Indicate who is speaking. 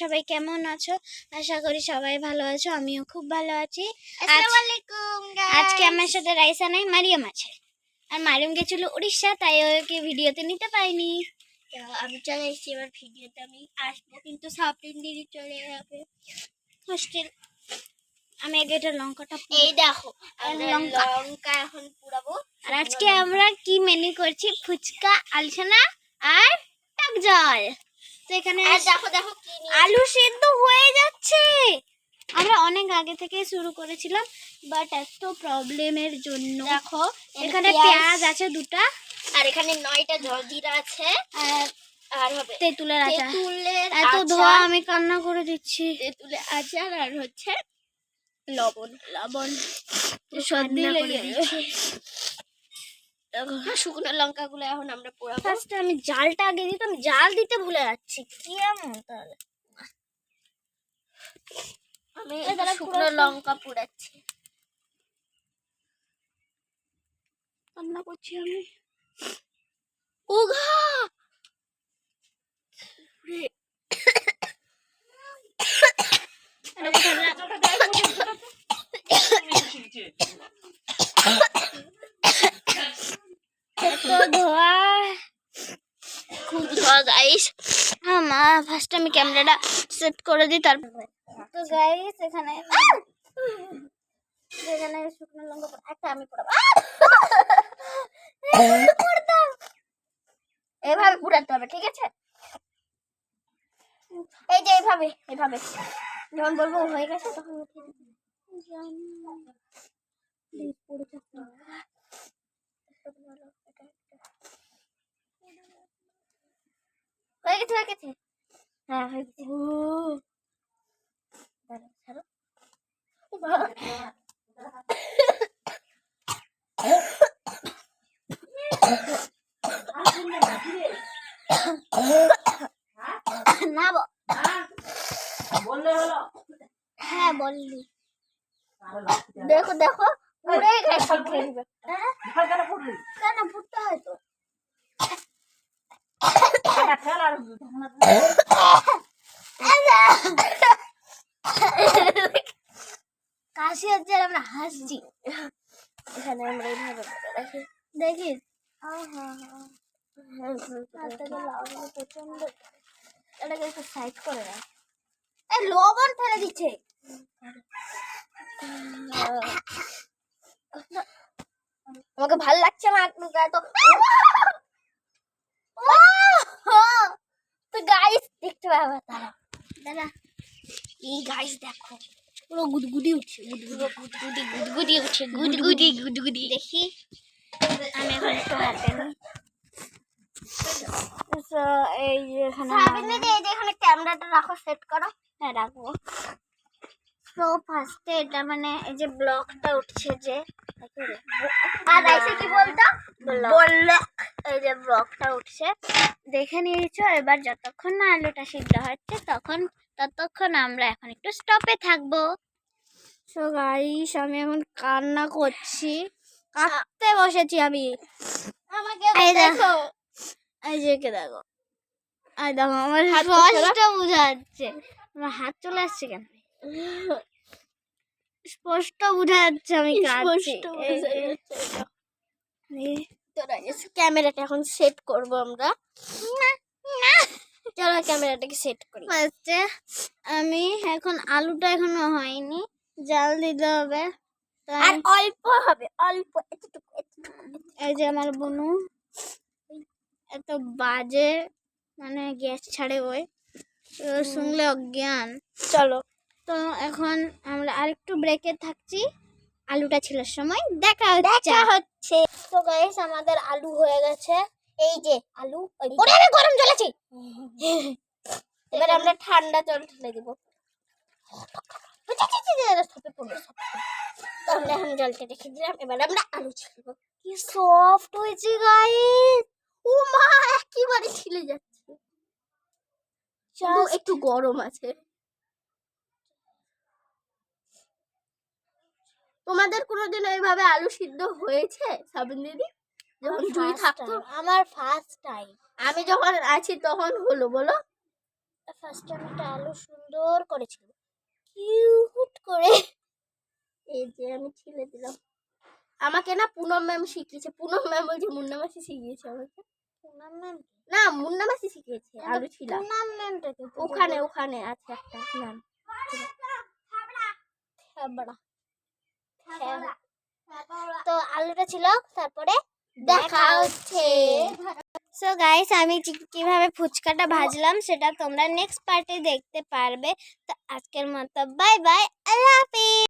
Speaker 1: সবাই কেমন আছো? আশা করি সবাই ভালো আছো, আমিও খুব ভালো আছি।
Speaker 2: আসসালামু আলাইকুম
Speaker 1: আজকে আমার সাথে রাইসা নাই, মারিয়াম আছে। আর মারিয়াম গেছিল উড়িষ্যা, তাই ওকে ভিডিওতে নিতে পাইনি।
Speaker 2: আমি চলে এসেছি এবার ভিডিওতে। আমি আসবো কিন্তু সাবরিন দিদি চলে যাবে
Speaker 1: হোস্টেল। আমি আগে এটা লঙ্কাটা
Speaker 2: এই দেখো
Speaker 1: লঙ্কা
Speaker 2: এখন পুরাবো।
Speaker 1: আর আজকে আমরা কি মেনু করছি? ফুচকা, আলসানা আর টক জল। তো এখানে
Speaker 2: দেখো দেখো কি
Speaker 1: আলু সিদ্ধ হয়ে যাচ্ছে। আমরা অনেক আগে থেকে শুরু করেছিলাম, বাট এত প্রবলেমের জন্য
Speaker 2: দেখো
Speaker 1: এখানে পেঁয়াজ আছে দুটা,
Speaker 2: আর এখানে 9টা জলজিরা আছে, আর হবে
Speaker 1: তেঁতুলের আচার।
Speaker 2: তেঁতুলের
Speaker 1: এত ধোয়া আমি কান্না করে দিচ্ছি।
Speaker 2: তেঁতুলের আচার আর হচ্ছে লবণ
Speaker 1: সর্দি লেগে গেছে।
Speaker 2: শুকনো লঙ্কাগুলো এখন আমরা পোড়াবো।
Speaker 1: ফার্স্টে আমি জালটা আগে দিতাম, জাল দিতে ভুলে যাচ্ছি। কি এমন তাহলে
Speaker 2: আমি শুকনো লঙ্কা পোড়াচ্ছি।
Speaker 1: কান্না করছি আমি।
Speaker 2: উঘা খুব ধোয়া গাইস।
Speaker 1: মা ফার্স্ট আমি ক্যামেরাটা সেট করে দিই, তারপর তো গাইস এখানে শুকনো লঙ্কা একটা আমি পোড়াবো।
Speaker 2: এভাবে পুরাতে হবে, ঠিক আছে? এই যে এভাবে এভাবে যখন বলবো হয়ে গেছে তখন হয়ে গেছে।
Speaker 1: হ্যাঁ হয়ে গেছে।
Speaker 2: না
Speaker 1: বললে হলো?
Speaker 2: হ্যাঁ বললি। দেখো দেখো পুড়ে গেছে। কেন ফুটতে হয় তো? কাশি হচ্ছে আর আমরা হাসছি। এখানে আমরা এইভাবে রাখি, দেখিস প্রচন্ড। এটাকে একটু সাইড করে রাখ। লবণ ফেলে দিচ্ছে। আমাকে ভালো লাগছে না তো। তো গাইস দেখতে পাবে তারা। দাদা এই গাইস দেখো পুরো গুদগুদি উঠছে, গুদগুদি দেখি।
Speaker 1: আমি এখন একটু হাতে নিই। এই যে
Speaker 2: এখানে ক্যামেরাটা রাখো, সেট করো।
Speaker 1: হ্যাঁ রাখবো। তো ফার্স্টে এটা মানে এই যে ব্লকটা উঠছে, যে
Speaker 2: আর এসে কি বলতো
Speaker 1: ব্লক, এই যে ব্লকটা উঠছে দেখে নিয়েছো। এবার যতক্ষণ না আলুটা সিদ্ধ হচ্ছে ততক্ষণ আমরা এখন একটু স্টপে থাকবো। সো গাইস আমি এখন কান্না করছি, কাঁদতে বসেছি আমি।
Speaker 2: আমাকে দেখো,
Speaker 1: এই যে কে দেখো, এই দেখো আমার স্পষ্ট বোঝা যাচ্ছে। আমার হাত চলে আসছে কেন? স্পষ্ট বোঝা যাচ্ছে আমি কাঁদছি।
Speaker 2: ক্যামেরাটা এখন সেট করব আমরা। চলো ক্যামেরাটাকে সেট করি।
Speaker 1: ফার্স্টে আমি এখন আলুটা এখনো হয়নি, জাল দিতে হবে।
Speaker 2: আর অল্প হবে, অল্প এতটুকু।
Speaker 1: এই যে আমার বোনু এত বাজে মানে গ্যাস ছাড়ে, ওই শুনলে অজ্ঞান।
Speaker 2: চলো
Speaker 1: তো এখন আমরা আরেকটু ব্রেকে থাকছি, আলুটা ছিলার সময় দেখা
Speaker 2: হচ্ছে। তো গাইস আমাদের আলু হয়ে গেছে। এই যে আলু, ওরে আমি গরম জল আছে। এবার আমরা ঠান্ডা জল ঢেলে দিব। আমরা এখন জলটা রেখে দিলাম, এবার আমরা আলু ছিলবো।
Speaker 1: কি সফট হয়েছে গাইস,
Speaker 2: ও মা একেবারে ছিলে যাচ্ছে, একটু গরম আছে। তোমাদের কোনোদিন এইভাবে আলু সিদ্ধ হয়েছে সাবিন দিদি? যখন জুই থাকতো?
Speaker 1: আমার ফার্স্ট টাইম।
Speaker 2: আমি যখন আছি তখন হলো, বলো। ফার্স্টে আমি একটা আলু সুন্দর করেছিল কিউট করে এই যে আমি ছিলে দিলাম। আমাকে না পুনম ম্যাম শিখিয়েছে। পুনম ম্যাম ওই যে মুন্না মাসি শিখিয়েছে আমাকে।
Speaker 1: পুনম ম্যাম
Speaker 2: না মুন্না মাসি শিখিয়েছে আলু ছিলা।
Speaker 1: পুনম ম্যামটাকে
Speaker 2: ওখানে ওখানে আছে একটা ম্যাম। তো আলুটা ছিল, তারপরে দেখা হচ্ছে।
Speaker 1: সো গাইস আমি কিভাবে ফুচকাটা ভাজলাম সেটা তোমরা নেক্সট পার্টে দেখতে পারবে। তো আজকের মতো বাই বাই, আল্লাহ হাফিজ।